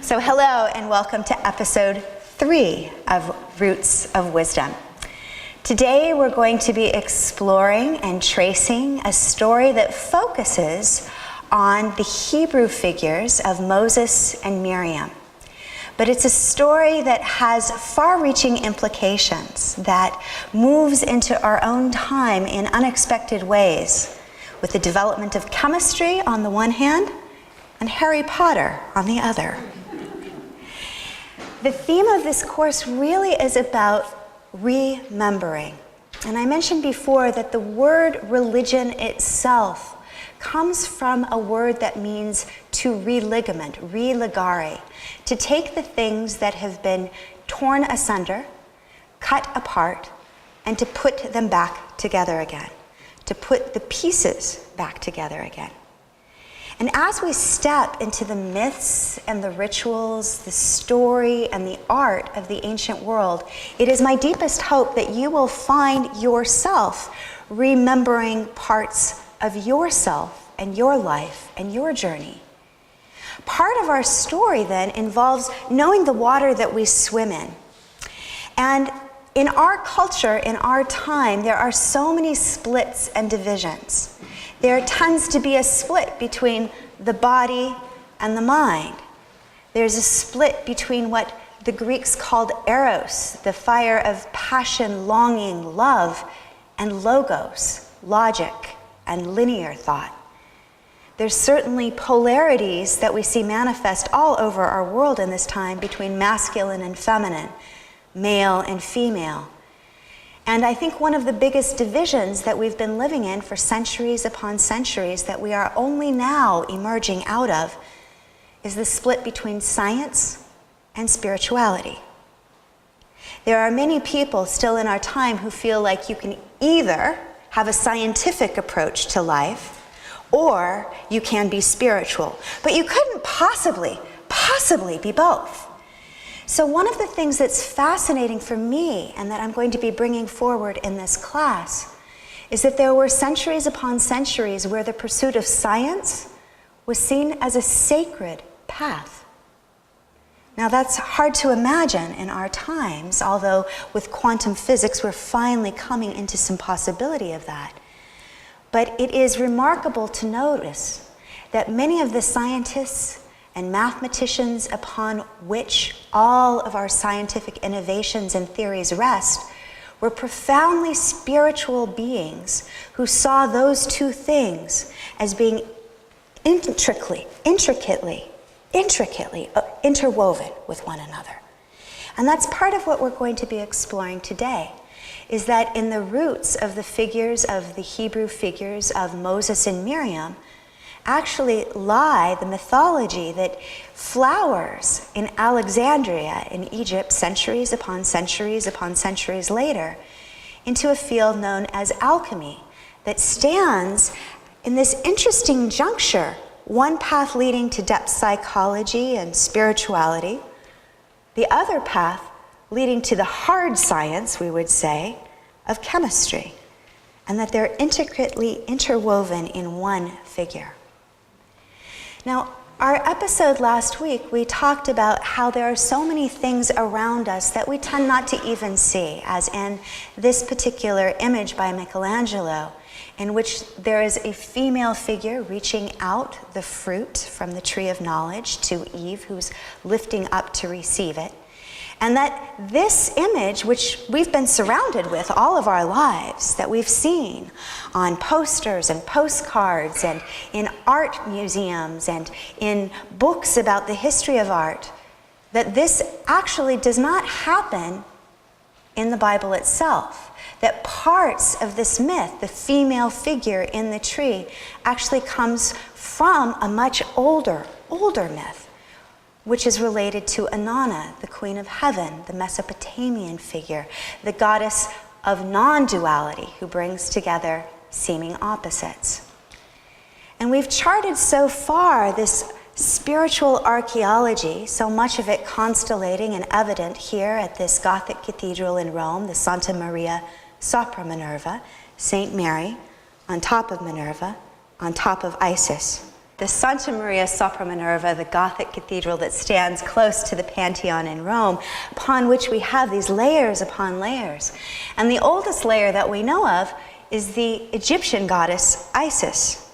So hello and welcome to episode 3 of Roots of Wisdom. Today we're going to be exploring and tracing a story that focuses on the Hebrew figures of Moses and Miriam. But it's a story that has far-reaching implications, that moves into our own time in unexpected ways, with the development of chemistry on the one hand and Harry Potter on the other. The theme of this course really is about remembering. And I mentioned before that the word religion itself comes from a word that means to religament, religare, to take the things that have been torn asunder, cut apart, and to put them back together again, to put the pieces back together again. And as we step into the myths and the rituals, the story and the art of the ancient world, it is my deepest hope that you will find yourself remembering parts of yourself and your life and your journey. Part of our story then involves knowing the water that we swim in. And in our culture, in our time, there are so many splits and divisions. There tends to be a split between the body and the mind. There's a split between what the Greeks called eros, the fire of passion, longing, love, and logos, logic and linear thought. There's certainly polarities that we see manifest all over our world in this time between masculine and feminine, male and female. And I think one of the biggest divisions that we've been living in for centuries upon centuries that we are only now emerging out of is the split between science and spirituality. There are many people still in our time who feel like you can either have a scientific approach to life or you can be spiritual, but you couldn't possibly be both. So one of the things that's fascinating for me and that I'm going to be bringing forward in this class is that there were centuries upon centuries where the pursuit of science was seen as a sacred path. Now that's hard to imagine in our times, although with quantum physics we're finally coming into some possibility of that. But it is remarkable to notice that many of the scientists and mathematicians upon which all of our scientific innovations and theories rest were profoundly spiritual beings who saw those two things as being intricately interwoven with one another. And that's part of what we're going to be exploring today, is that in the roots of the figures of the Hebrew figures of Moses and Miriam actually lie the mythology that flowers in Alexandria in Egypt centuries upon centuries upon centuries later into a field known as alchemy that stands in this interesting juncture, one path leading to depth psychology and spirituality, the other path leading to the hard science, we would say, of chemistry, and that they're intricately interwoven in one figure. Now, our episode last week, we talked about how there are so many things around us that we tend not to even see, as in this particular image by Michelangelo, in which there is a female figure reaching out the fruit from the tree of knowledge to Eve, who's lifting up to receive it. And that this image, which we've been surrounded with all of our lives, that we've seen on posters and postcards and in art museums and in books about the history of art, that this actually does not happen in the Bible itself. That parts of this myth, the female figure in the tree, actually comes from a much older myth, which is related to Inanna, the Queen of Heaven, the Mesopotamian figure, the goddess of non-duality who brings together seeming opposites. And we've charted so far this spiritual archaeology, so much of it constellating and evident here at this Gothic cathedral in Rome, the Santa Maria sopra Minerva, Saint Mary on top of Minerva, on top of Isis. the Santa Maria sopra Minerva, the Gothic cathedral that stands close to the Pantheon in Rome, upon which we have these layers upon layers. And the oldest layer that we know of is the Egyptian goddess Isis.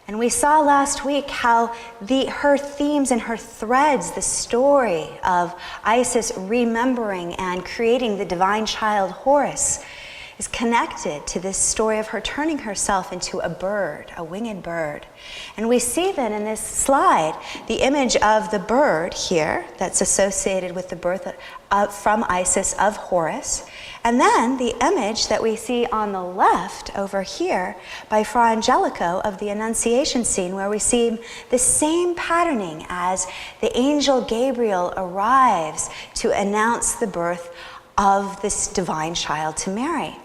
And we saw last week how her themes and her threads, the story of Isis remembering and creating the divine child Horus, is connected to this story of her turning herself into a bird, a winged bird. And we see then in this slide the image of the bird here that's associated with the birth from Isis of Horus. And then the image that we see on the left over here by Fra Angelico of the Annunciation scene, where we see the same patterning as the angel Gabriel arrives to announce the birth of this divine child to Mary.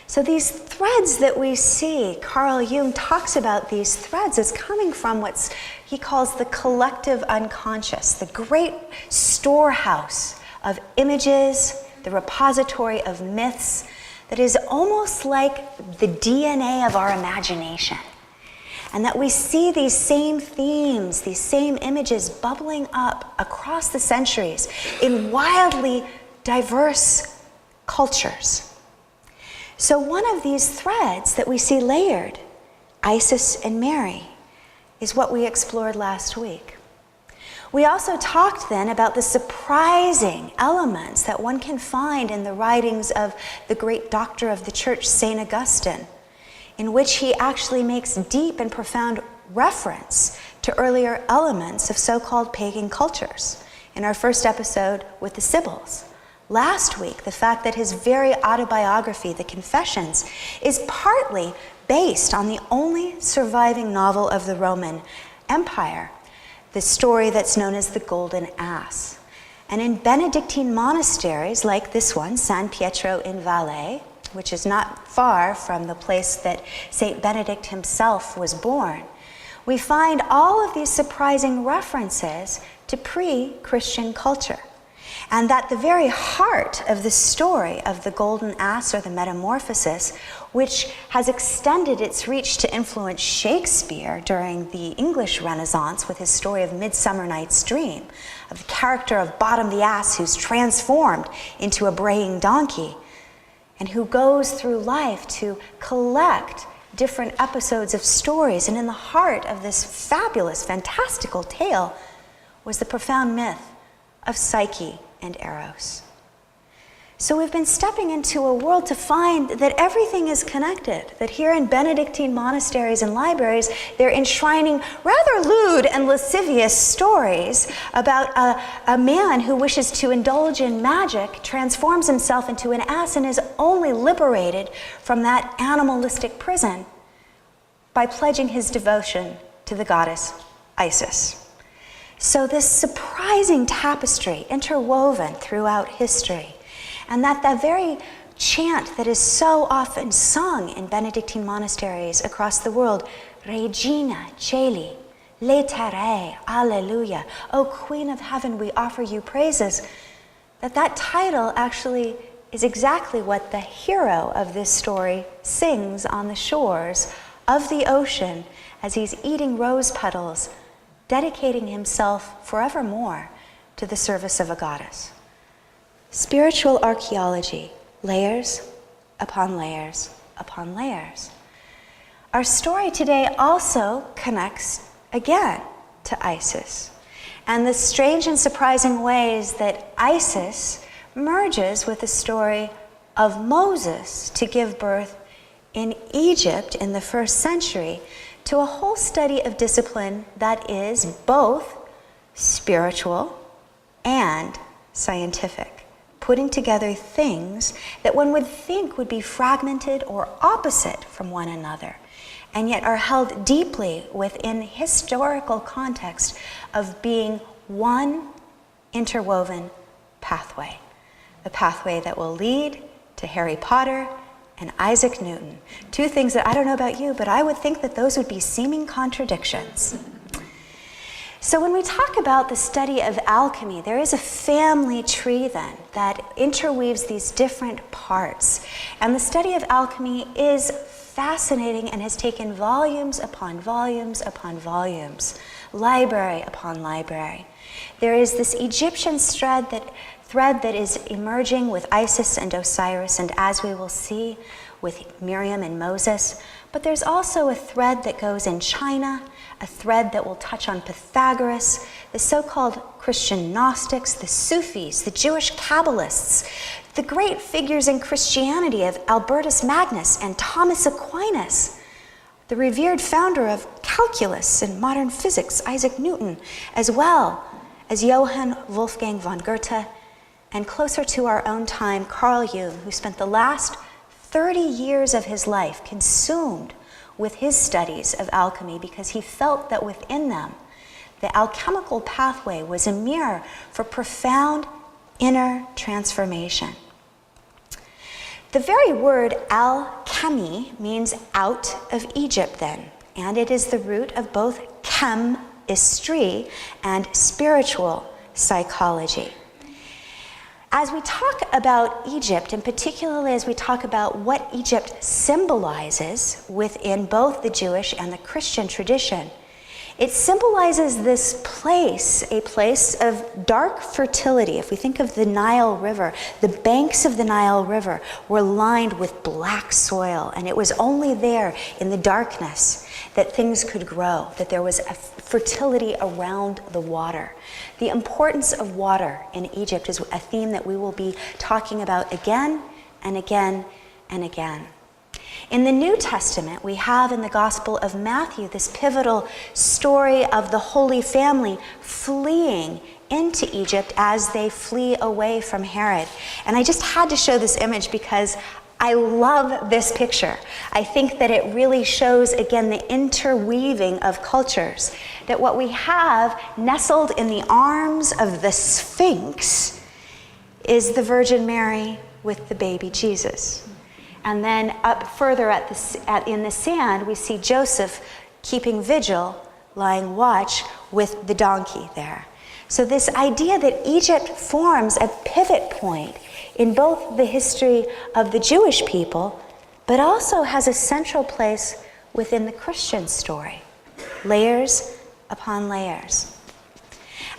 So these threads that we see, Carl Jung talks about these threads as coming from what he calls the collective unconscious, the great storehouse of images, the repository of myths that is almost like the DNA of our imagination. And that we see these same themes, these same images bubbling up across the centuries in wildly diverse cultures. So one of these threads that we see layered, Isis and Mary, is what we explored last week. We also talked then about the surprising elements that one can find in the writings of the great doctor of the church, St. Augustine, in which he actually makes deep and profound reference to earlier elements of so-called pagan cultures in our first episode with the Sibyls. Last week, the fact that his very autobiography, The Confessions, is partly based on the only surviving novel of the Roman Empire, the story that's known as the Golden Ass. And in Benedictine monasteries like this one, San Pietro in Valais, which is not far from the place that Saint Benedict himself was born, we find all of these surprising references to pre-Christian culture. And that the very heart of the story of the Golden Ass, or the Metamorphosis, which has extended its reach to influence Shakespeare during the English Renaissance with his story of Midsummer Night's Dream, of the character of Bottom the Ass who's transformed into a braying donkey, and who goes through life to collect different episodes of stories. And in the heart of this fabulous, fantastical tale was the profound myth of Psyche and Eros. So we've been stepping into a world to find that everything is connected, that here in Benedictine monasteries and libraries, they're enshrining rather lewd and lascivious stories about a man who wishes to indulge in magic, transforms himself into an ass, and is only liberated from that animalistic prison by pledging his devotion to the goddess Isis. So this surprising tapestry interwoven throughout history, and that very chant that is so often sung in Benedictine monasteries across the world, Regina Caeli, Laetare, Alleluia, O Queen of Heaven, we offer you praises, that title actually is exactly what the hero of this story sings on the shores of the ocean as he's eating rose petals, dedicating himself forevermore to the service of a goddess. Spiritual archaeology, layers upon layers upon layers. Our story today also connects again to Isis, and the strange and surprising ways that Isis merges with the story of Moses to give birth in Egypt in the 1st century to a whole study of discipline that is both spiritual and scientific, putting together things that one would think would be fragmented or opposite from one another, and yet are held deeply within historical context of being one interwoven pathway, a pathway that will lead to Harry Potter and Isaac Newton. Two things that I don't know about you, but I would think that those would be seeming contradictions. So when we talk about the study of alchemy, there is a family tree then that interweaves these different parts. And the study of alchemy is fascinating and has taken volumes upon volumes upon volumes, library upon library. There is this Egyptian thread that is emerging with Isis and Osiris, and as we will see, with Miriam and Moses. But there's also a thread that goes in China, a thread that will touch on Pythagoras, the so-called Christian Gnostics, the Sufis, the Jewish Kabbalists, the great figures in Christianity of Albertus Magnus and Thomas Aquinas, the revered founder of calculus and modern physics, Isaac Newton, as well as Johann Wolfgang von Goethe, and closer to our own time, Carl Jung, who spent the last 30 years of his life consumed with his studies of alchemy because he felt that within them, the alchemical pathway was a mirror for profound inner transformation. The very word alchemy means out of Egypt then, and it is the root of both chemistry and spiritual psychology. As we talk about Egypt, and particularly as we talk about what Egypt symbolizes within both the Jewish and the Christian tradition, it symbolizes this place, a place of dark fertility. If we think of the Nile River, the banks of the Nile River were lined with black soil, and it was only there in the darkness that things could grow, that there was a fertility around the water. The importance of water in Egypt is a theme that we will be talking about again and again and again. In the New Testament, we have in the Gospel of Matthew this pivotal story of the Holy Family fleeing into Egypt as they flee away from Herod. And I just had to show this image because I love this picture. I think that it really shows, again, the interweaving of cultures. That what we have nestled in the arms of the Sphinx is the Virgin Mary with the baby Jesus. And then up further in the sand, we see Joseph keeping vigil, lying watch with the donkey there. So this idea that Egypt forms a pivot point in both the history of the Jewish people, but also has a central place within the Christian story. Layers upon layers.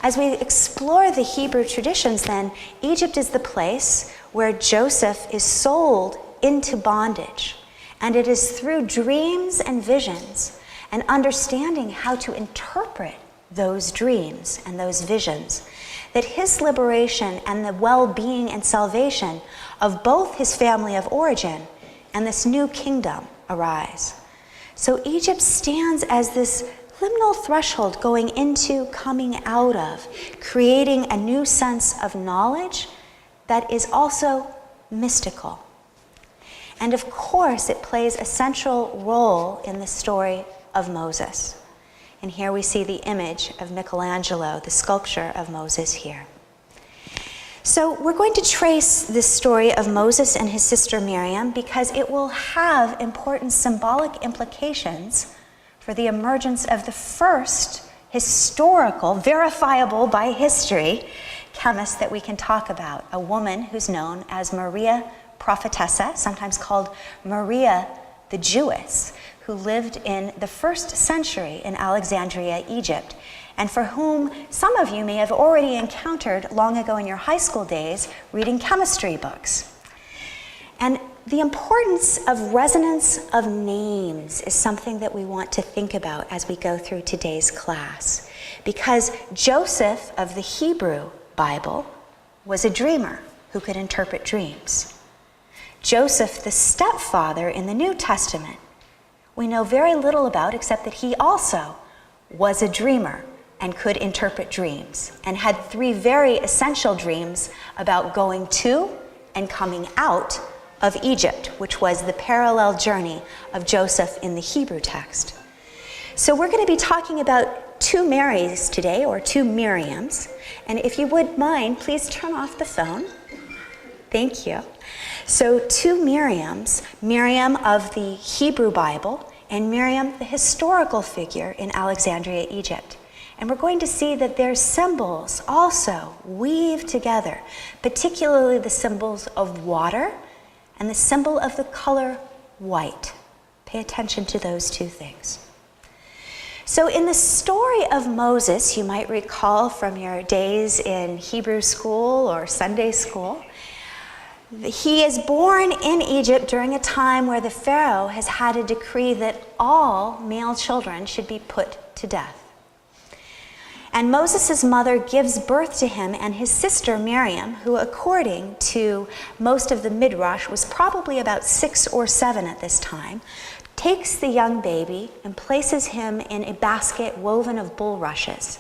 As we explore the Hebrew traditions then, Egypt is the place where Joseph is sold into bondage. And it is through dreams and visions and understanding how to interpret those dreams and those visions that his liberation and the well-being and salvation of both his family of origin and this new kingdom arise. So Egypt stands as this liminal threshold going into, coming out of, creating a new sense of knowledge that is also mystical. And of course, it plays a central role in the story of Moses. And here we see the image of Michelangelo, the sculpture of Moses here. So we're going to trace this story of Moses and his sister Miriam because it will have important symbolic implications for the emergence of the first historical, verifiable by history, chemist that we can talk about, a woman who's known as Maria Prophetessa, sometimes called Maria the Jewess, who lived in the 1st century in Alexandria, Egypt, and for whom some of you may have already encountered long ago in your high school days reading chemistry books. And the importance of resonance of names is something that we want to think about as we go through today's class, because Joseph of the Hebrew Bible was a dreamer who could interpret dreams. Joseph, the stepfather in the New Testament, we know very little about except that he also was a dreamer and could interpret dreams and had 3 very essential dreams about going to and coming out of Egypt, which was the parallel journey of Joseph in the Hebrew text. So we're going to be talking about 2 Marys today, or 2 Miriams. And if you would mind, please turn off the phone. Thank you. So 2 Miriams, Miriam of the Hebrew Bible and Miriam, the historical figure in Alexandria, Egypt. And we're going to see that their symbols also weave together, particularly the symbols of water and the symbol of the color white, Pay attention to those two things. So in the story of Moses, you might recall from your days in Hebrew school or Sunday school, he is born in Egypt during a time where the Pharaoh has had a decree that all male children should be put to death. And Moses' mother gives birth to him and his sister Miriam, who according to most of the Midrash was probably about 6 or 7 at this time, takes the young baby and places him in a basket woven of bulrushes.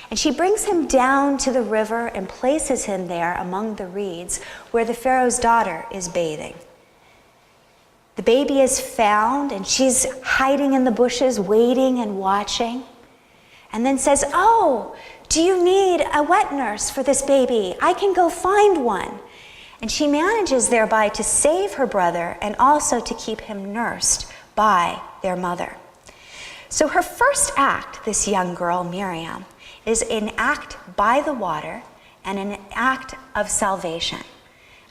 And she brings him down to the river and places him there among the reeds where the Pharaoh's daughter is bathing. The baby is found and she's hiding in the bushes, waiting and watching, and then says, "Oh, do you need a wet nurse for this baby? I can go find one." And she manages thereby to save her brother and also to keep him nursed by their mother. So her first act, this young girl, Miriam, is an act by the water and an act of salvation.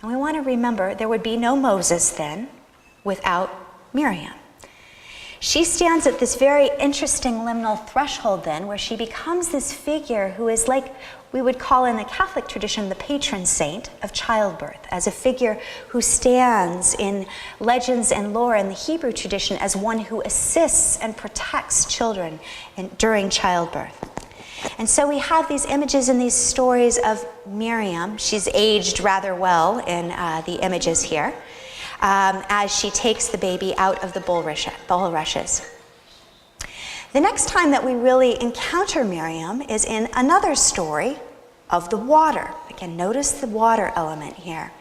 And we want to remember there would be no Moses then without Miriam. She stands at this very interesting liminal threshold then, where she becomes this figure who is like we would call in the Catholic tradition the patron saint of childbirth, as a figure who stands in legends and lore in the Hebrew tradition as one who assists and protects children during childbirth. And so we have these images and these stories of Miriam. She's aged rather well in the images here, as she takes the baby out of the bulrushes. The next time that we really encounter Miriam is in another story of the water. Again, notice the water element here.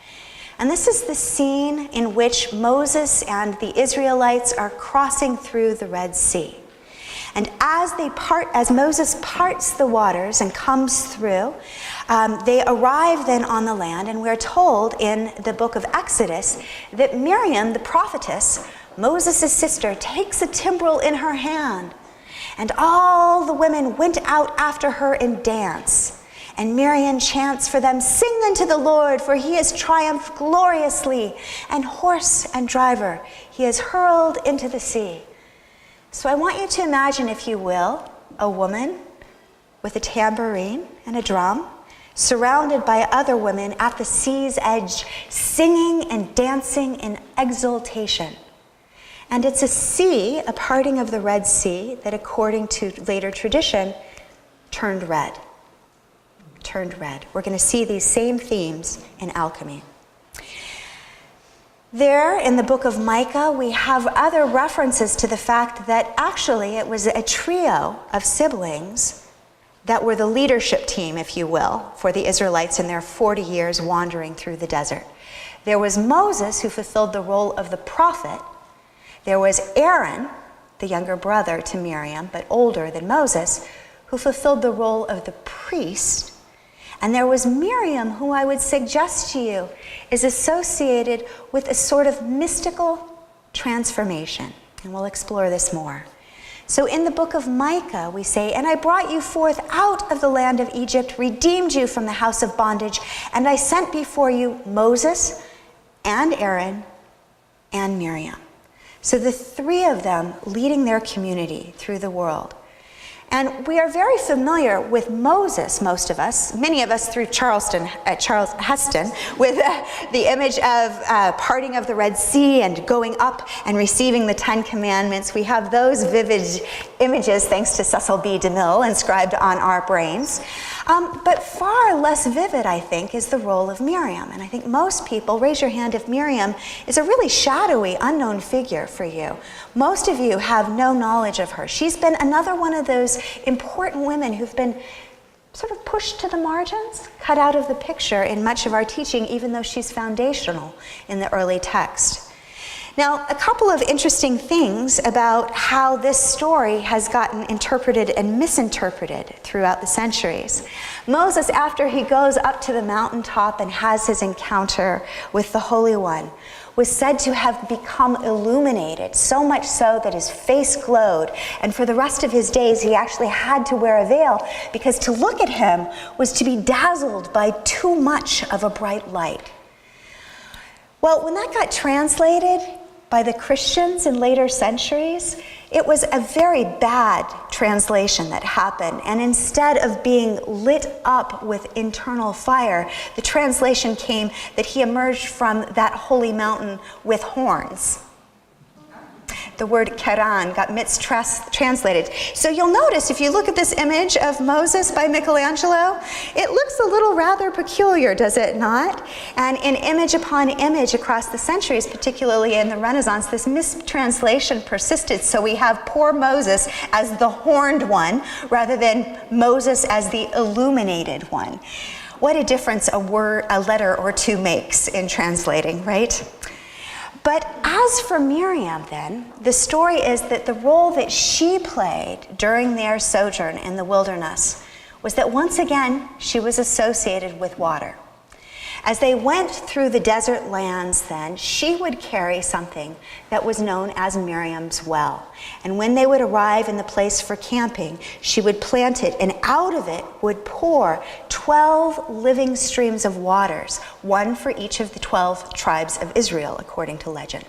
And this is the scene in which Moses and the Israelites are crossing through the Red Sea. And as Moses parts the waters and comes through, they arrive then on the land, and we're told in the book of Exodus that Miriam, the prophetess, Moses' sister, takes a timbrel in her hand, and all the women went out after her in dance. And Miriam chants for them, "Sing unto the Lord, for he has triumphed gloriously, and horse and driver he has hurled into the sea." So I want you to imagine, if you will, a woman with a tambourine and a drum, surrounded by other women at the sea's edge, singing and dancing in exultation. And it's a sea, a parting of the Red Sea, that according to later tradition, turned red. Turned red. We're going to see these same themes in alchemy. There, in the book of Micah, we have other references to the fact that actually it was a trio of siblings that were the leadership team, if you will, for the Israelites in their 40 years wandering through the desert. There was Moses, who fulfilled the role of the prophet. There was Aaron, the younger brother to Miriam, but older than Moses, who fulfilled the role of the priest. And there was Miriam, who I would suggest to you is associated with a sort of mystical transformation. And we'll explore this more. So in the book of Micah, we say, "And I brought you forth out of the land of Egypt, redeemed you from the house of bondage, and I sent before you Moses and Aaron and Miriam." So the three of them leading their community through the world. And we are very familiar with Moses, most of us, many of us through Charles Heston, with the image of parting of the Red Sea and going up and receiving the 10 Commandments. We have those vivid images, thanks to Cecil B. DeMille, inscribed on our brains. But far less vivid, I think, is the role of Miriam. And I think most people, raise your hand if Miriam is a really shadowy, unknown figure for you. Most of you have no knowledge of her. She's been another one of those important women who've been sort of pushed to the margins, cut out of the picture in much of our teaching, even though she's foundational in the early text. Now, a couple of interesting things about how this story has gotten interpreted and misinterpreted throughout the centuries. Moses, after he goes up to the mountaintop and has his encounter with the Holy One, was said to have become illuminated, so much so that his face glowed, and for the rest of his days he actually had to wear a veil, because to look at him was to be dazzled by too much of a bright light. Well, when that got translated, by the Christians in later centuries, it was a very bad translation that happened. And instead of being lit up with internal fire, the translation came that he emerged from that holy mountain with horns. The word Keran got mistranslated. So you'll notice if you look at this image of Moses by Michelangelo, it looks a little rather peculiar, does it not? And in image upon image across the centuries, particularly in the Renaissance, this mistranslation persisted. So we have poor Moses as the horned one rather than Moses as the illuminated one. What a difference a letter or two makes in translating, right? But as for Miriam then, the story is that the role that she played during their sojourn in the wilderness was that once again she was associated with water. As they went through the desert lands then, she would carry something that was known as Miriam's well. And when they would arrive in the place for camping, she would plant it, and out of it would pour 12 living streams of waters, one for each of the 12 tribes of Israel, according to legend.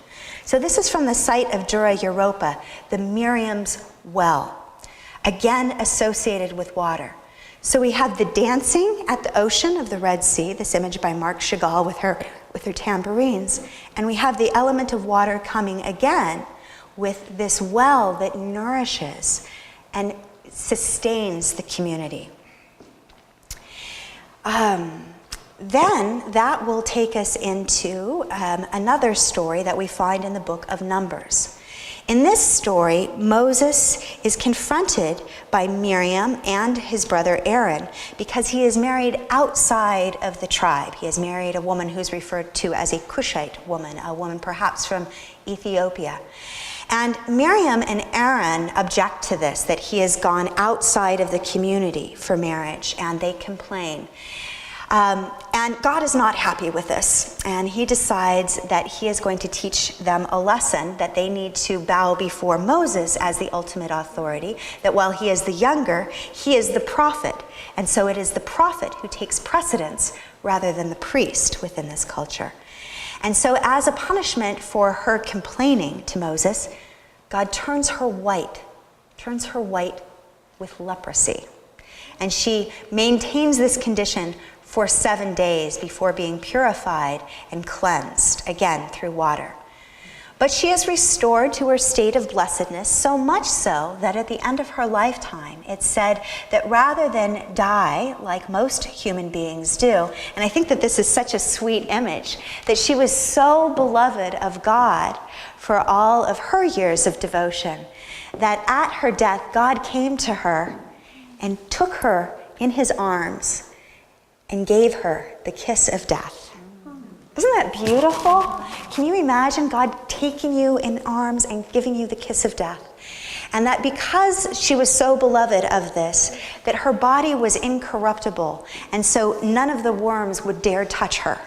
So this is from the site of Dura Europa, the Miriam's well, again associated with water. So we have the dancing at the ocean of the Red Sea, this image by Marc Chagall with her tambourines. And we have the element of water coming again with this well that nourishes and sustains the community. Then that will take us into another story that we find in the book of Numbers. In this story, Moses is confronted by Miriam and his brother Aaron because he is married outside of the tribe. He has married a woman who's referred to as a Cushite woman, a woman perhaps from Ethiopia. And Miriam and Aaron object to this, that he has gone outside of the community for marriage, and they complain. And God is not happy with this, and he decides that he is going to teach them a lesson, that they need to bow before Moses as the ultimate authority, that while he is the younger, he is the prophet, and so it is the prophet who takes precedence rather than the priest within this culture. And so as a punishment for her complaining to Moses, God turns her white with leprosy. And she maintains this condition for 7 days before being purified and cleansed, again through water. But she is restored to her state of blessedness, so much so that at the end of her lifetime, it's said that rather than die like most human beings do, and I think that this is such a sweet image, that she was so beloved of God for all of her years of devotion, that at her death, God came to her and took her in his arms and gave her the kiss of death. Isn't that beautiful? Can you imagine God taking you in arms and giving you the kiss of death? And that because she was so beloved of this, that her body was incorruptible, and so none of the worms would dare touch her.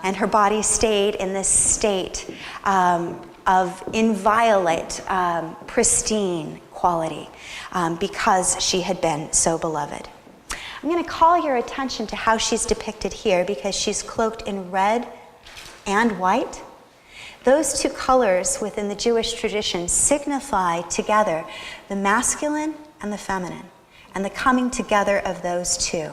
And her body stayed in this state of inviolate, pristine quality because she had been so beloved. I'm going to call your attention to how she's depicted here because she's cloaked in red and white. Those two colors within the Jewish tradition signify together the masculine and the feminine and the coming together of those two.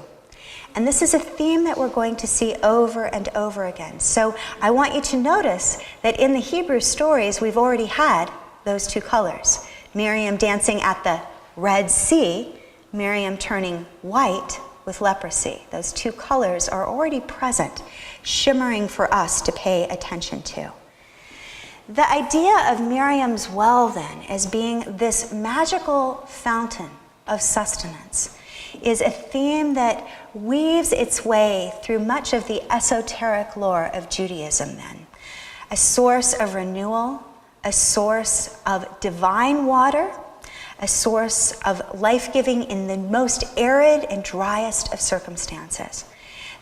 And this is a theme that we're going to see over and over again. So I want you to notice that in the Hebrew stories, we've already had those two colors. Miriam dancing at the Red Sea, Miriam turning white with leprosy. Those two colors are already present, shimmering for us to pay attention to. The idea of Miriam's well, then, as being this magical fountain of sustenance is a theme that weaves its way through much of the esoteric lore of Judaism, then. A source of renewal, a source of divine water, a source of life-giving in the most arid and driest of circumstances.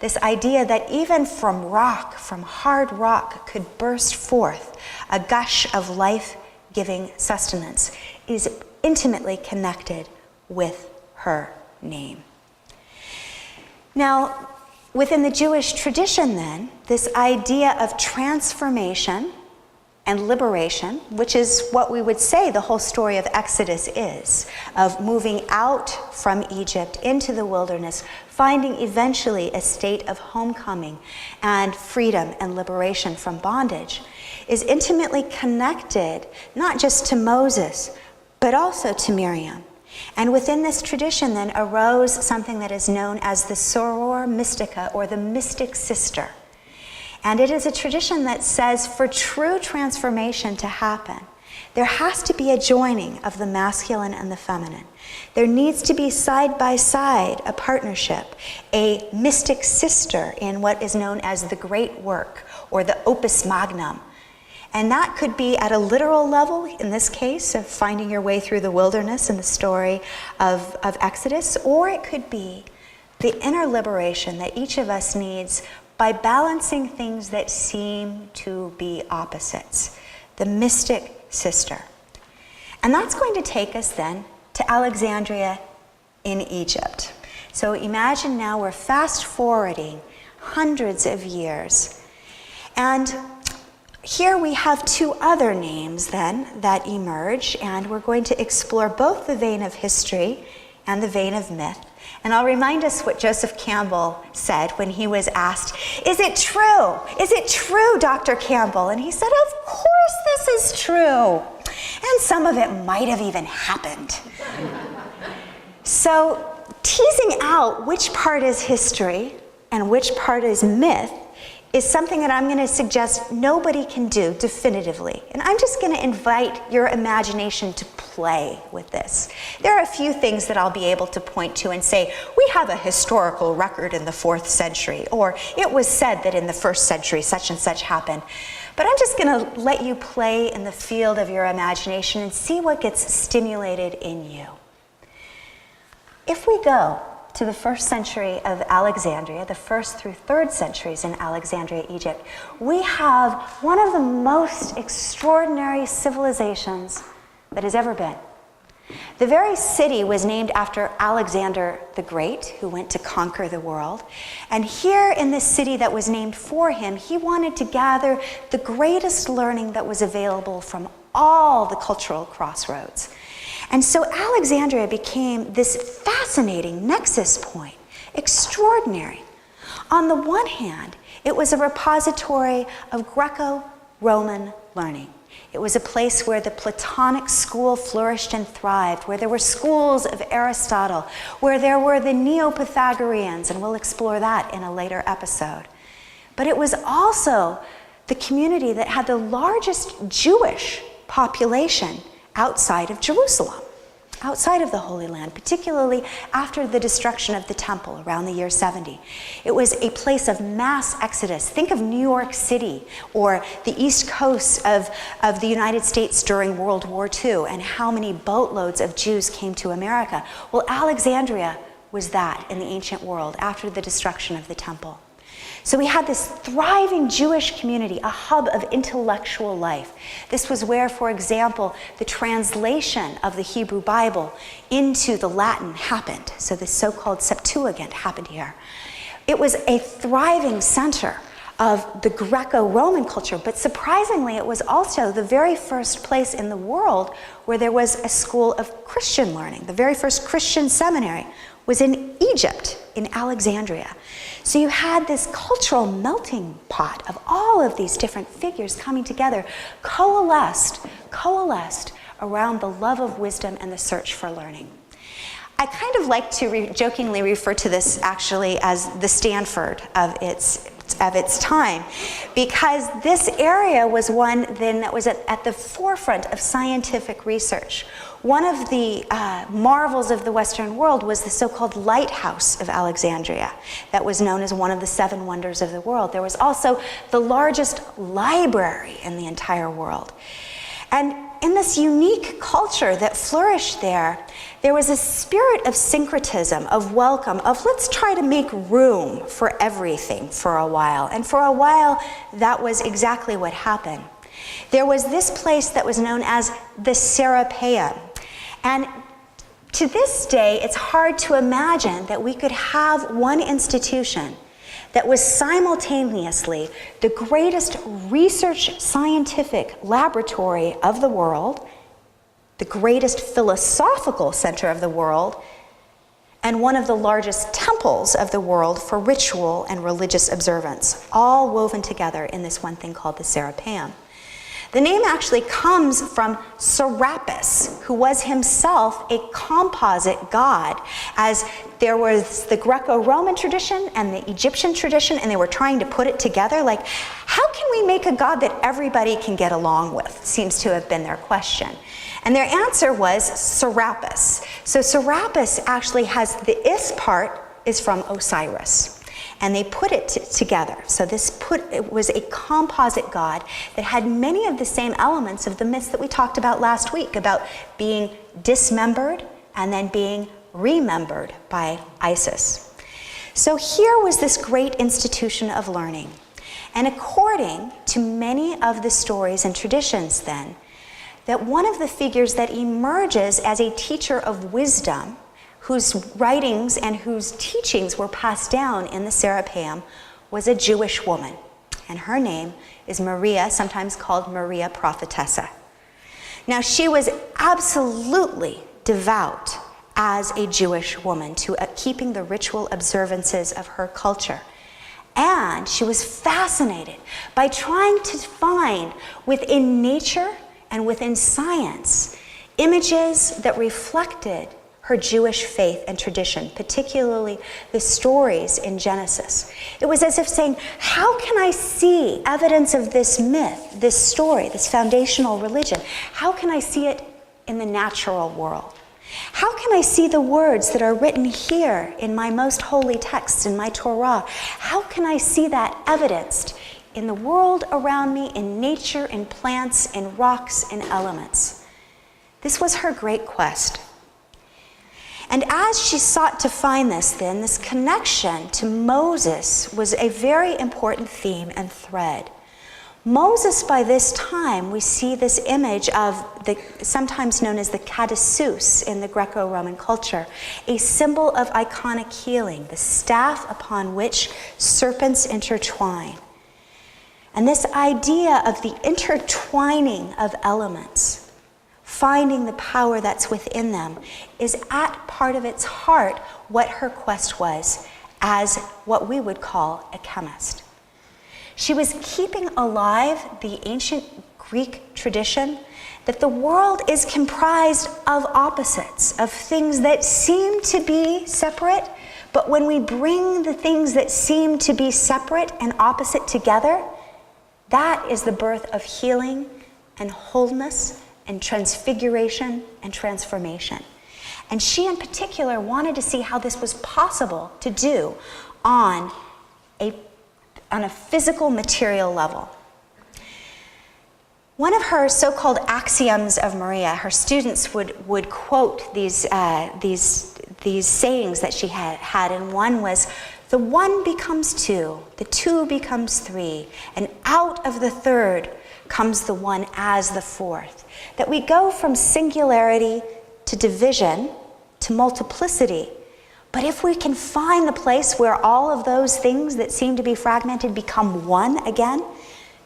This idea that even from rock, from hard rock, could burst forth a gush of life-giving sustenance is intimately connected with her name. Now, within the Jewish tradition then, this idea of transformation and liberation, which is what we would say the whole story of Exodus is, of moving out from Egypt into the wilderness, finding eventually a state of homecoming and freedom and liberation from bondage, is intimately connected not just to Moses, but also to Miriam. And within this tradition then arose something that is known as the Soror Mystica, or the mystic sister. And it is a tradition that says for true transformation to happen, there has to be a joining of the masculine and the feminine. There needs to be side by side a partnership, a mystic sister in what is known as the great work, or the opus magnum. And that could be at a literal level, in this case, of finding your way through the wilderness in the story of Exodus, or it could be the inner liberation that each of us needs by balancing things that seem to be opposites, the mystic sister. And that's going to take us then to Alexandria in Egypt. So imagine now we're fast forwarding hundreds of years. And here we have two other names then that emerge, and we're going to explore both the vein of history and the vein of myth. And I'll remind us what Joseph Campbell said when he was asked, "Is it true? Is it true, Dr. Campbell?" And he said, "Of course this is true. And some of it might have even happened." So teasing out which part is history and which part is myth is something that I'm going to suggest nobody can do definitively. And I'm just going to invite your imagination to play with this. There are a few things that I'll be able to point to and say, we have a historical record in the 4th century, or it was said that in the 1st century such and such happened. But I'm just going to let you play in the field of your imagination and see what gets stimulated in you. If we go to the 1st century of Alexandria, the 1st through 3rd centuries in Alexandria, Egypt, we have one of the most extraordinary civilizations that has ever been. The very city was named after Alexander the Great, who went to conquer the world. And here in this city that was named for him, he wanted to gather the greatest learning that was available from all the cultural crossroads. And so Alexandria became this fascinating nexus point, extraordinary. On the one hand, it was a repository of Greco-Roman learning. It was a place where the Platonic school flourished and thrived, where there were schools of Aristotle, where there were the Neo-Pythagoreans, and we'll explore that in a later episode. But it was also the community that had the largest Jewish population outside of Jerusalem, outside of the Holy Land, particularly after the destruction of the temple around the year 70. It was a place of mass exodus. Think of New York City or the East Coast of the United States during World War II, and how many boatloads of Jews came to America. Well, Alexandria was that in the ancient world after the destruction of the temple. So we had this thriving Jewish community, a hub of intellectual life. This was where, for example, the translation of the Hebrew Bible into the Latin happened. So the so-called Septuagint happened here. It was a thriving center of the Greco-Roman culture, but surprisingly, it was also the very first place in the world where there was a school of Christian learning. The very first Christian seminary was in Egypt, in Alexandria. So you had this cultural melting pot of all of these different figures coming together, coalesced around the love of wisdom and the search for learning. I kind of like to jokingly refer to this actually as the Stanford of its time, because this area was one then that was at the forefront of scientific research. One of the marvels of the Western world was the so-called Lighthouse of Alexandria that was known as one of the 7 wonders of the world. There was also the largest library in the entire world. And in this unique culture that flourished there, there was a spirit of syncretism, of welcome, of let's try to make room for everything for a while. And for a while, that was exactly what happened. There was this place that was known as the Serapeum. And to this day, it's hard to imagine that we could have one institution that was simultaneously the greatest research scientific laboratory of the world, the greatest philosophical center of the world, and one of the largest temples of the world for ritual and religious observance, all woven together in this one thing called the Serapeum. The name actually comes from Serapis, who was himself a composite god, as there was the Greco-Roman tradition and the Egyptian tradition, and they were trying to put it together. Like, how can we make a god that everybody can get along with? Seems to have been their question. And their answer was Serapis. So Serapis actually has the is part is from Osiris. And they put it together. So it was a composite god that had many of the same elements of the myths that we talked about last week, about being dismembered and then being remembered by Isis. So here was this great institution of learning. And according to many of the stories and traditions then, that one of the figures that emerges as a teacher of wisdom, whose writings and whose teachings were passed down in the Serapeum, was a Jewish woman. And her name is Maria, sometimes called Maria Prophetessa. Now, she was absolutely devout as a Jewish woman to keeping the ritual observances of her culture. And she was fascinated by trying to find within nature and within science images that reflected her Jewish faith and tradition, particularly the stories in Genesis. It was as if saying, how can I see evidence of this myth, this story, this foundational religion? How can I see it in the natural world? How can I see the words that are written here in my most holy texts, in my Torah? How can I see that evidenced in the world around me, in nature, in plants, in rocks, in elements? This was her great quest. And as she sought to find this, then, this connection to Moses was a very important theme and thread. Moses, by this time, we see this image of the sometimes known as the caduceus in the Greco-Roman culture, a symbol of iconic healing, the staff upon which serpents intertwine. And this idea of the intertwining of elements, finding the power that's within them, is at part of its heart what her quest was as what we would call a chemist. She was keeping alive the ancient Greek tradition that the world is comprised of opposites, of things that seem to be separate, but when we bring the things that seem to be separate and opposite together, that is the birth of healing and wholeness and transfiguration and transformation. And she in particular wanted to see how this was possible to do on a physical material level. One of her so-called axioms of Maria, her students would quote these sayings that she had, and one was, the one becomes two, the two becomes three, and out of the third comes the one as the fourth. That we go from singularity to division to multiplicity. But if we can find the place where all of those things that seem to be fragmented become one again,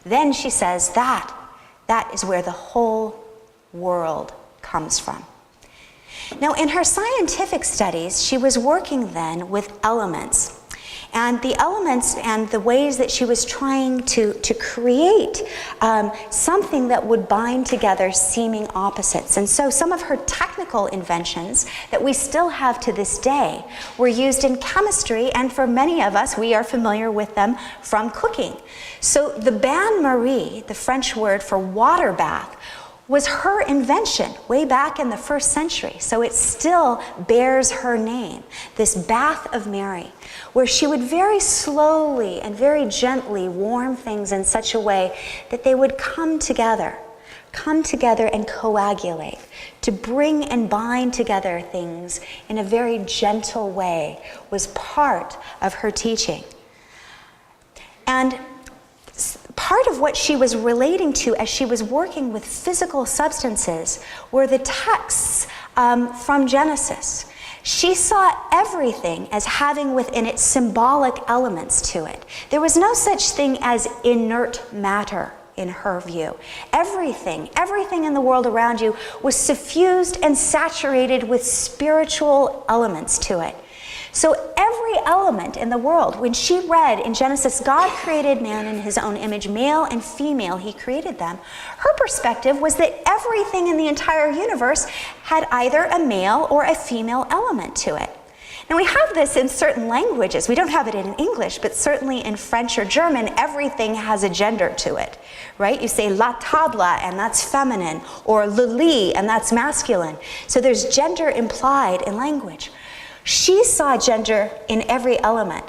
then she says that is where the whole world comes from. Now, in her scientific studies, she was working then with elements. And the elements and the ways that she was trying to create something that would bind together seeming opposites. And so some of her technical inventions that we still have to this day were used in chemistry, and for many of us, we are familiar with them from cooking. So the bain-marie, the French word for water bath, was her invention way back in the 1st century. So it still bears her name, this bath of Mary, where she would very slowly and very gently warm things in such a way that they would come together and coagulate, to bring and bind together things in a very gentle way, was part of her teaching. And part of what she was relating to as she was working with physical substances were the texts from Genesis. She saw everything as having within it symbolic elements to it. There was no such thing as inert matter in her view. Everything in the world around you was suffused and saturated with spiritual elements to it. So every element in the world, when she read in Genesis, God created man in his own image, male and female, he created them. Her perspective was that everything in the entire universe had either a male or a female element to it. Now we have this in certain languages. We don't have it in English, but certainly in French or German, everything has a gender to it, right? You say la table, and that's feminine, or le lit, and that's masculine. So there's gender implied in language. She saw gender in every element.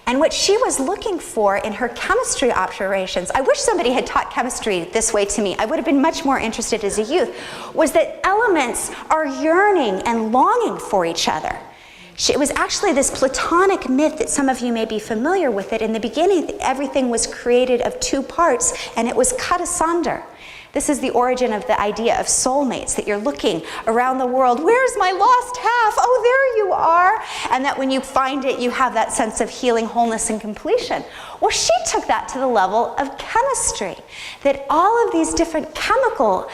And what she was looking for in her chemistry observations, I wish somebody had taught chemistry this way to me, I would have been much more interested as a youth, was that elements are yearning and longing for each other. It was actually this Platonic myth that some of you may be familiar with it. In the beginning, everything was created of two parts, and it was cut asunder. This is the origin of the idea of soulmates, that you're looking around the world, where's my lost half? Oh, there you are. And that when you find it, you have that sense of healing, wholeness, and completion. Well, she took that to the level of chemistry, that all of these different chemical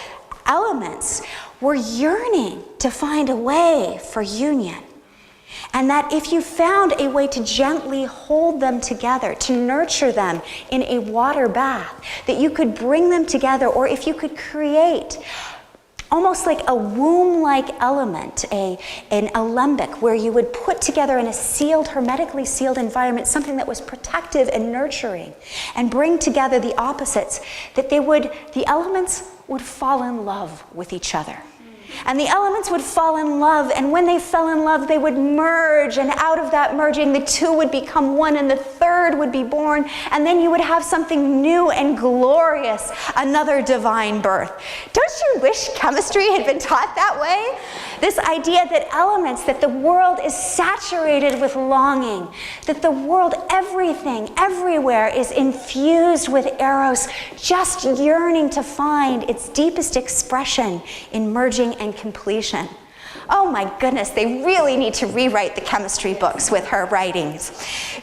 elements were yearning to find a way for union. And that if you found a way to gently hold them together, to nurture them in a water bath, that you could bring them together, or if you could create almost like a womb-like element, an alembic, where you would put together in a sealed, hermetically sealed environment, something that was protective and nurturing, and bring together the opposites, that the elements would fall in love with each other. And the elements would fall in love, and when they fell in love, they would merge, and out of that merging, the two would become one, and the third would be born, and then you would have something new and glorious, another divine birth. Don't you wish chemistry had been taught that way? This idea that elements, that the world is saturated with longing, that the world, everything, everywhere is infused with eros, just yearning to find its deepest expression in merging and completion. Oh my goodness, they really need to rewrite the chemistry books with her writings,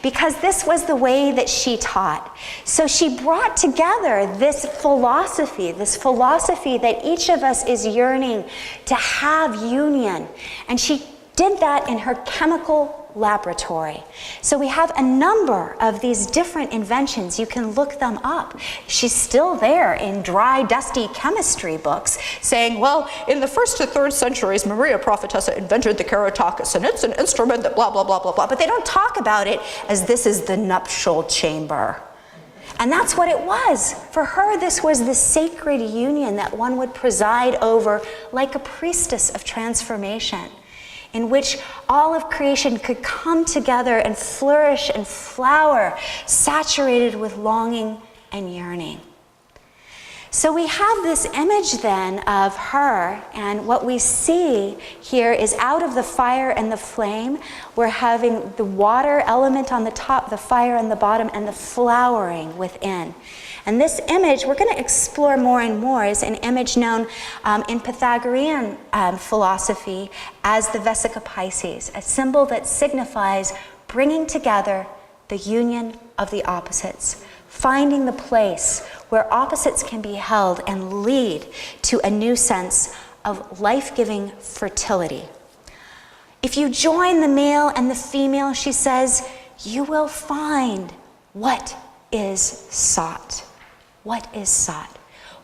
because this was the way that she taught. So she brought together this philosophy that each of us is yearning to have union. And she did that in her chemical laboratory. So we have a number of these different inventions. You can look them up. She's still there in dry, dusty chemistry books saying, well, in the 1st to 3rd centuries, Maria Prophetessa invented the keratochus, and it's an instrument that blah, blah, blah, blah, blah. But they don't talk about it as this is the nuptial chamber. And that's what it was. For her, this was the sacred union that one would preside over like a priestess of transformation, in which all of creation could come together and flourish and flower, saturated with longing and yearning. So we have this image then of her, and what we see here is out of the fire and the flame, we're having the water element on the top, the fire on the bottom, and the flowering within. And this image, we're going to explore more and more, is an image known in Pythagorean philosophy as the Vesica Piscis, a symbol that signifies bringing together the union of the opposites, finding the place where opposites can be held and lead to a new sense of life-giving fertility. If you join the male and the female, she says, you will find what is sought. What is sought?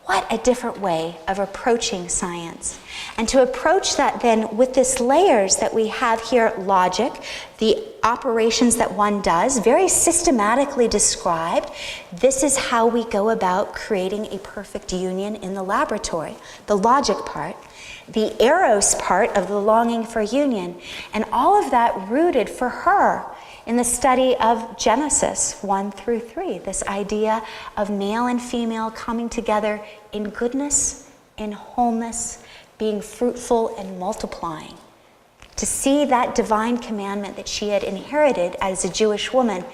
What a different way of approaching science. And to approach that then with this layers that we have here, logic, the operations that one does, very systematically described. This is how we go about creating a perfect union in the laboratory, the logic part, the eros part of the longing for union, and all of that rooted for her in the study of Genesis 1 through 3, this idea of male and female coming together in goodness, in wholeness, being fruitful and multiplying. To see that divine commandment that she had inherited as a Jewish woman,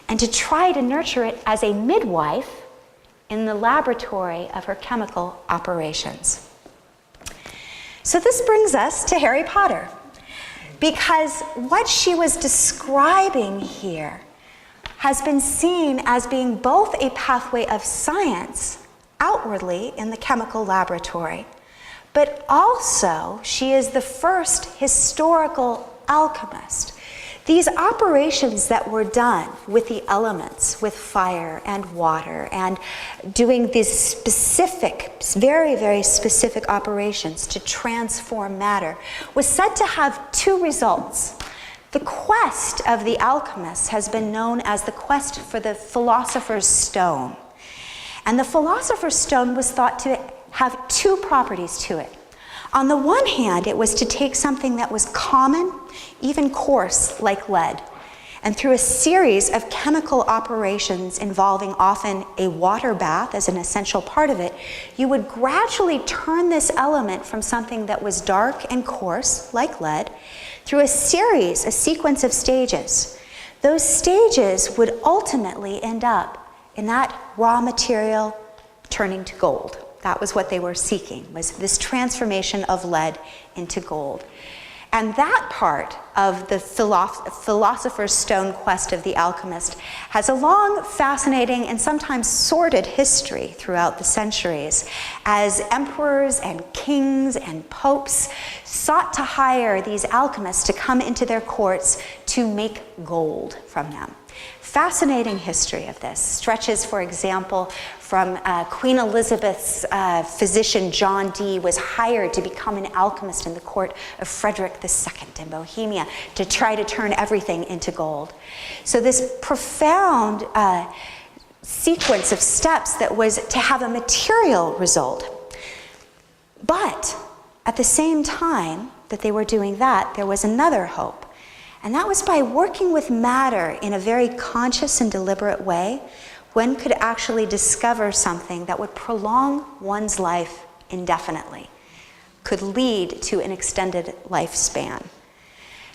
and to try to nurture it as a midwife in the laboratory of her chemical operations. So this brings us to Harry Potter. because what she was describing here has been seen as being both a pathway of science outwardly in the chemical laboratory, but also she is the first historical alchemist. These operations that were done with the elements, with fire and water, and doing these specific, very, very specific operations to transform matter, was said to have two results. The quest of the alchemists has been known as the quest for the philosopher's stone. And the philosopher's stone was thought to have two properties to it. On the one hand, it was to take something that was common, even coarse, like lead, and through a series of chemical operations involving often a water bath as an essential part of it, you would gradually turn this element from something that was dark and coarse, like lead, through a sequence of stages. Those stages would ultimately end up in that raw material turning to gold. That was what they were seeking, was this transformation of lead into gold. And that part of the philosopher's stone quest of the alchemist has a long, fascinating, and sometimes sordid history throughout the centuries, as emperors and kings and popes sought to hire these alchemists to come into their courts to make gold from them. Fascinating history of this stretches, for example, from Queen Elizabeth's physician John Dee was hired to become an alchemist in the court of Frederick II in Bohemia to try to turn everything into gold. So this profound sequence of steps that was to have a material result. But at the same time that they were doing that, there was another hope. And that was by working with matter in a very conscious and deliberate way, one could actually discover something that would prolong one's life indefinitely, could lead to an extended lifespan.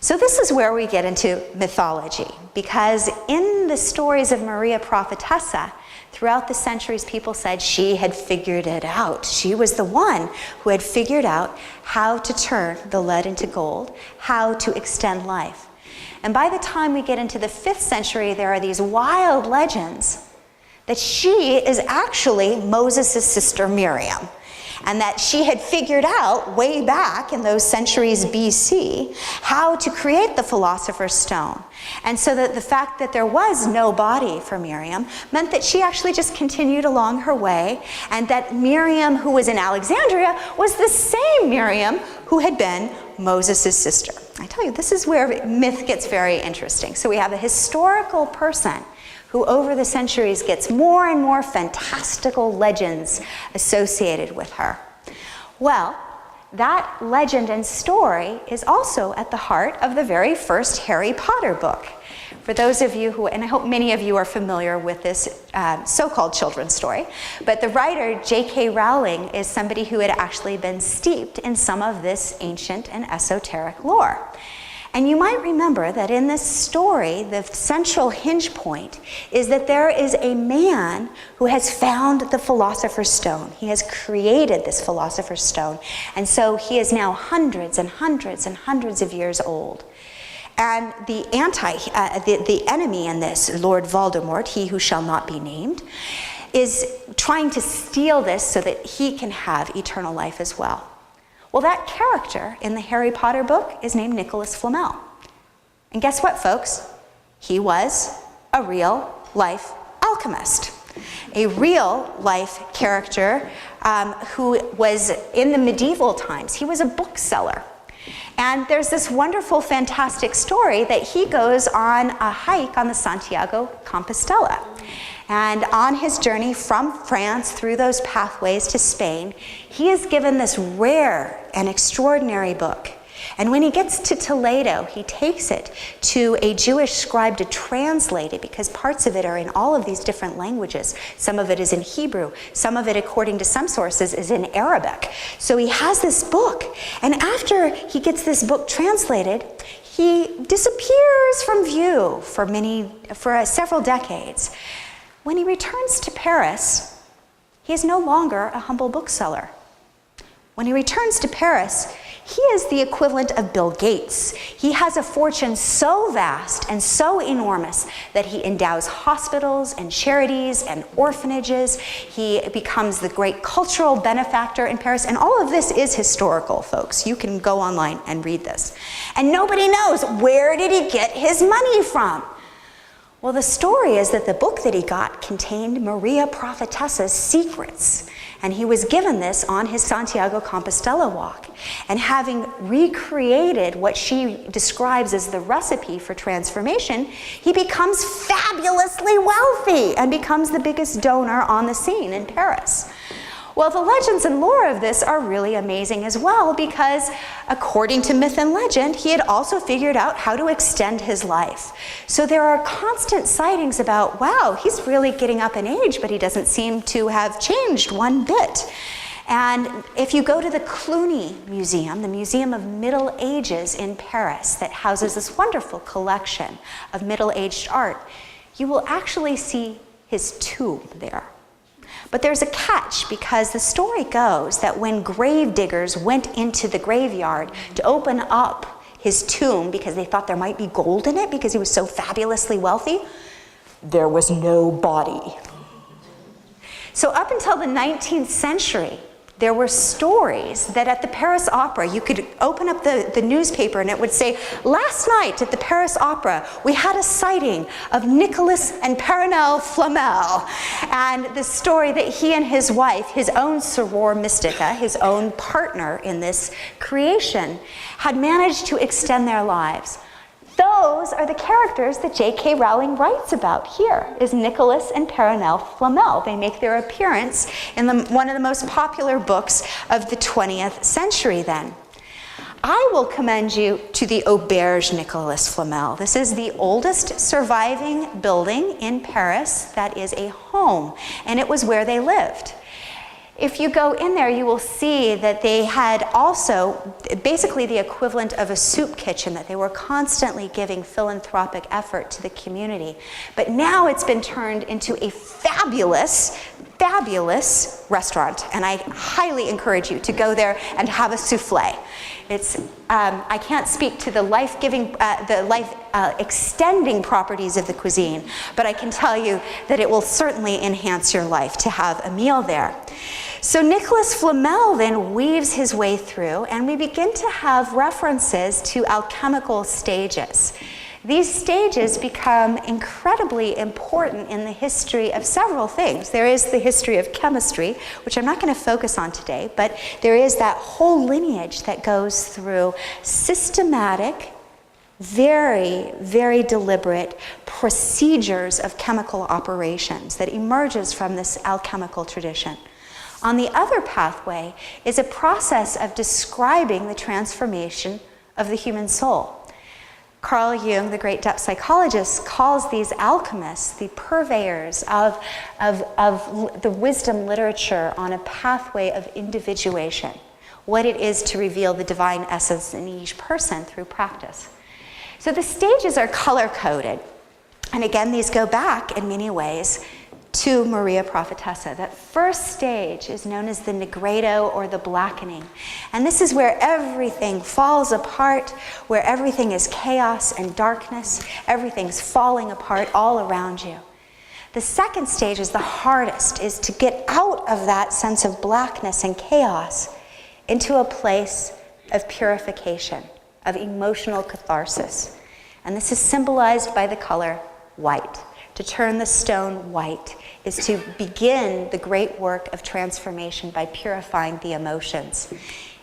So this is where we get into mythology, because in the stories of Maria Prophetessa, throughout the centuries, people said she had figured it out. She was the one who had figured out how to turn the lead into gold, how to extend life. And by the time we get into the 5th century, there are these wild legends that she is actually Moses' sister Miriam, and that she had figured out way back in those centuries BC how to create the philosopher's stone. And so that the fact that there was no body for Miriam meant that she actually just continued along her way, and that Miriam, who was in Alexandria, was the same Miriam who had been Moses' sister. I tell you, this is where myth gets very interesting. So we have a historical person who over the centuries gets more and more fantastical legends associated with her. Well, that legend and story is also at the heart of the very first Harry Potter book. For those of you who, and I hope many of you are familiar with this so-called children's story, but the writer J.K. Rowling is somebody who had actually been steeped in some of this ancient and esoteric lore. And you might remember that in this story, the central hinge point is that there is a man who has found the philosopher's stone. He has created this philosopher's stone. And so he is now hundreds and hundreds and hundreds of years old. And the enemy in this, Lord Voldemort, he who shall not be named, is trying to steal this so that he can have eternal life as well. Well, that character in the Harry Potter book is named Nicholas Flamel. And guess what, folks? He was a real-life alchemist, a real-life character who was in the medieval times. He was a bookseller. And there's this wonderful, fantastic story that he goes on a hike on the Santiago Compostela. And on his journey from France through those pathways to Spain, he is given this rare and extraordinary book. And when he gets to Toledo, he takes it to a Jewish scribe to translate it, because parts of it are in all of these different languages. Some of it is in Hebrew. Some of it, according to some sources, is in Arabic. So he has this book. And after he gets this book translated, he disappears from view for several decades. When he returns to Paris, he is no longer a humble bookseller. When he returns to Paris, He is the equivalent of Bill Gates. He has a fortune so vast and so enormous that he endows hospitals and charities and orphanages. He becomes the great cultural benefactor in Paris. And all of this is historical, folks. You can go online and read this. And nobody knows, where did he get his money from? Well, the story is that the book that he got contained Maria Prophetessa's secrets. And he was given this on his Santiago Compostela walk. And having recreated what she describes as the recipe for transformation, he becomes fabulously wealthy and becomes the biggest donor on the scene in Paris. Well, the legends and lore of this are really amazing as well, because according to myth and legend, he had also figured out how to extend his life. So there are constant sightings about, wow, he's really getting up in age, but he doesn't seem to have changed one bit. And if you go to the Cluny Museum, the Museum of Middle Ages in Paris, that houses this wonderful collection of middle-aged art, you will actually see his tomb there. But there's a catch, because the story goes that when grave diggers went into the graveyard to open up his tomb because they thought there might be gold in it because he was so fabulously wealthy, there was no body. So up until the 19th century, there were stories that at the Paris Opera, you could open up the newspaper and it would say, last night at the Paris Opera, we had a sighting of Nicolas and Perenelle Flamel. And the story that he and his wife, his own soror mystica, his own partner in this creation, had managed to extend their lives. Those are the characters that J.K. Rowling writes about here, is Nicolas and Perenelle Flamel. They make their appearance in one of the most popular books of the 20th century then. I will commend you to the Auberge Nicolas Flamel. This is the oldest surviving building in Paris that is a home, and it was where they lived. If you go in there, you will see that they had also basically the equivalent of a soup kitchen, that they were constantly giving philanthropic effort to the community. But now it's been turned into a fabulous, fabulous restaurant. And I highly encourage you to go there and have a souffle. It's, I can't speak to the life-giving, extending properties of the cuisine, but I can tell you that it will certainly enhance your life to have a meal there. So Nicolas Flamel then weaves his way through, and we begin to have references to alchemical stages. These stages become incredibly important in the history of several things. There is the history of chemistry, which I'm not going to focus on today, but there is that whole lineage that goes through systematic, very, very deliberate procedures of chemical operations that emerges from this alchemical tradition. On the other pathway is a process of describing the transformation of the human soul. Carl Jung, the great depth psychologist, calls these alchemists the purveyors of the wisdom literature on a pathway of individuation, what it is to reveal the divine essence in each person through practice. So the stages are color-coded. And again, these go back in many ways to Maria Prophetessa. That first stage is known as the nigredo, or the blackening. And this is where everything falls apart, where everything is chaos and darkness. Everything's falling apart all around you. The second stage is the hardest, is to get out of that sense of blackness and chaos into a place of purification, of emotional catharsis. And this is symbolized by the color white. To turn the stone white is to begin the great work of transformation by purifying the emotions.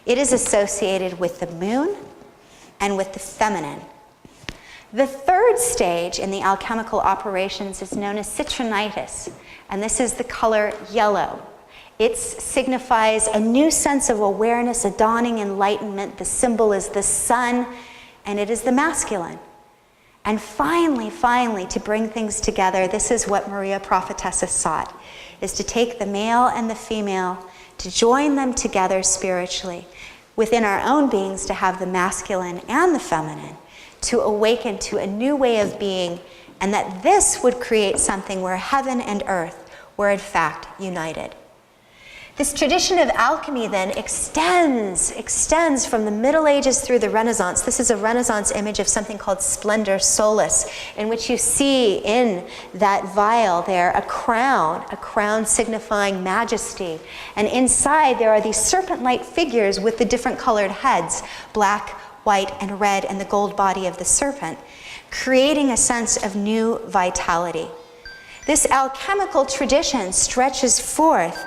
It is associated with the moon and with the feminine. The third stage in the alchemical operations is known as citronitis, and this is the color yellow. It signifies a new sense of awareness, a dawning enlightenment. The symbol is the sun, and it is the masculine. And finally, to bring things together, this is what Maria Prophetessa sought, is to take the male and the female, to join them together spiritually, within our own beings, to have the masculine and the feminine, to awaken to a new way of being, and that this would create something where heaven and earth were in fact united. This tradition of alchemy then extends from the Middle Ages through the Renaissance. This is a Renaissance image of something called splendor solis, in which you see in that vial there a crown signifying majesty. And inside there are these serpent-like figures with the different colored heads, black, white, and red, and the gold body of the serpent, creating a sense of new vitality. This alchemical tradition stretches forth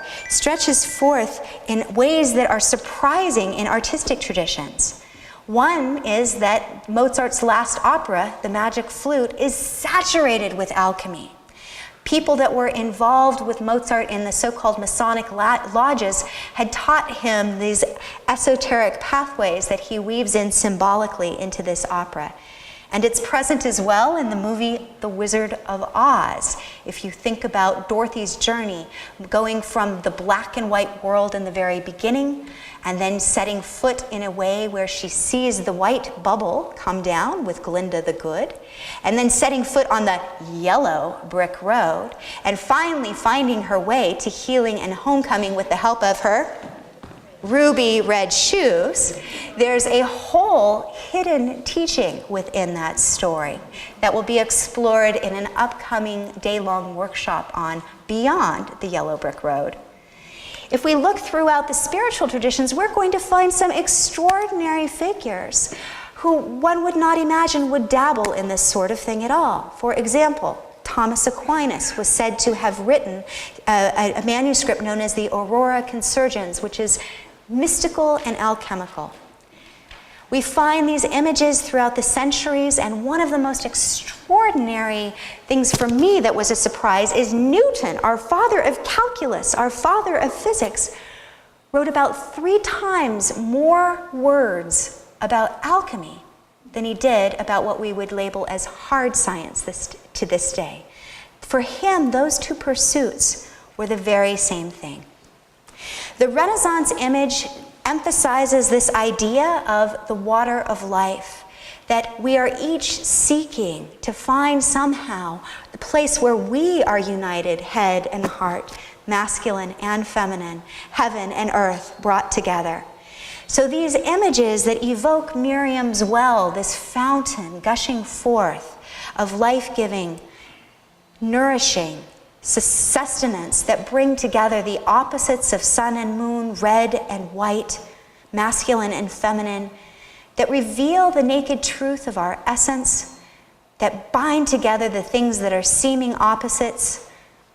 in ways that are surprising in artistic traditions. One is that Mozart's last opera, The Magic Flute, is saturated with alchemy. People that were involved with Mozart in the so-called Masonic lodges had taught him these esoteric pathways that he weaves in symbolically into this opera. And it's present as well in the movie The Wizard of Oz. If you think about Dorothy's journey, going from the black and white world in the very beginning, and then setting foot in a way where she sees the white bubble come down with Glinda the Good, and then setting foot on the yellow brick road, and finally finding her way to healing and homecoming with the help of her ruby red shoes. There's a whole hidden teaching within that story that will be explored in an upcoming day-long workshop on Beyond the Yellow Brick Road. If we look throughout the spiritual traditions, we're going to find some extraordinary figures who one would not imagine would dabble in this sort of thing at all. For example, Thomas Aquinas was said to have written a manuscript known as the Aurora Consurgens, which is mystical and alchemical. We find these images throughout the centuries, and one of the most extraordinary things for me that was a surprise is Newton, our father of calculus, our father of physics, wrote about 3 times more words about alchemy than he did about what we would label as hard science to this day. For him, those two pursuits were the very same thing. The Renaissance image emphasizes this idea of the water of life, that we are each seeking to find somehow the place where we are united, head and heart, masculine and feminine, heaven and earth brought together. So these images that evoke Miriam's well, this fountain gushing forth of life-giving, nourishing, sustenance that bring together the opposites of sun and moon, red and white, masculine and feminine, that reveal the naked truth of our essence, that bind together the things that are seeming opposites,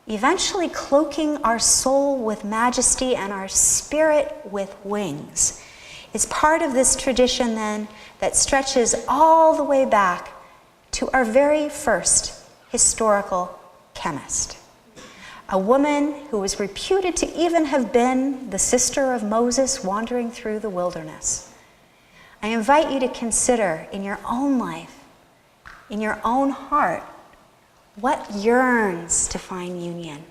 eventually cloaking our soul with majesty and our spirit with wings, is part of this tradition then that stretches all the way back to our very first historical chemist. A woman who was reputed to even have been the sister of Moses wandering through the wilderness. I invite you to consider in your own life, in your own heart, what yearns to find union.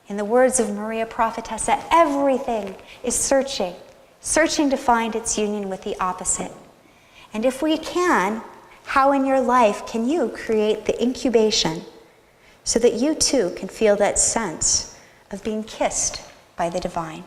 In the words of Maria Prophetessa, everything is searching to find its union with the opposite. And if we can, how in your life can you create the incubation so that you too can feel that sense of being kissed by the divine?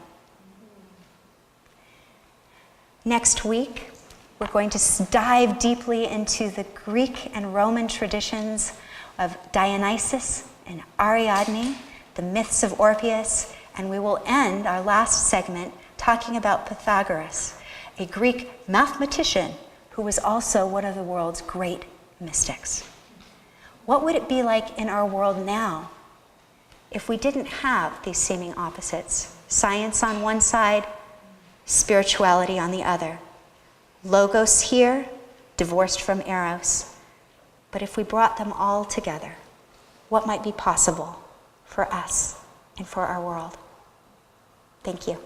Next week, we're going to dive deeply into the Greek and Roman traditions of Dionysus and Ariadne, the myths of Orpheus, and we will end our last segment talking about Pythagoras, a Greek mathematician who was also one of the world's great mystics. What would it be like in our world now if we didn't have these seeming opposites? Science on one side, spirituality on the other. Logos here, divorced from eros. But if we brought them all together, what might be possible for us and for our world? Thank you.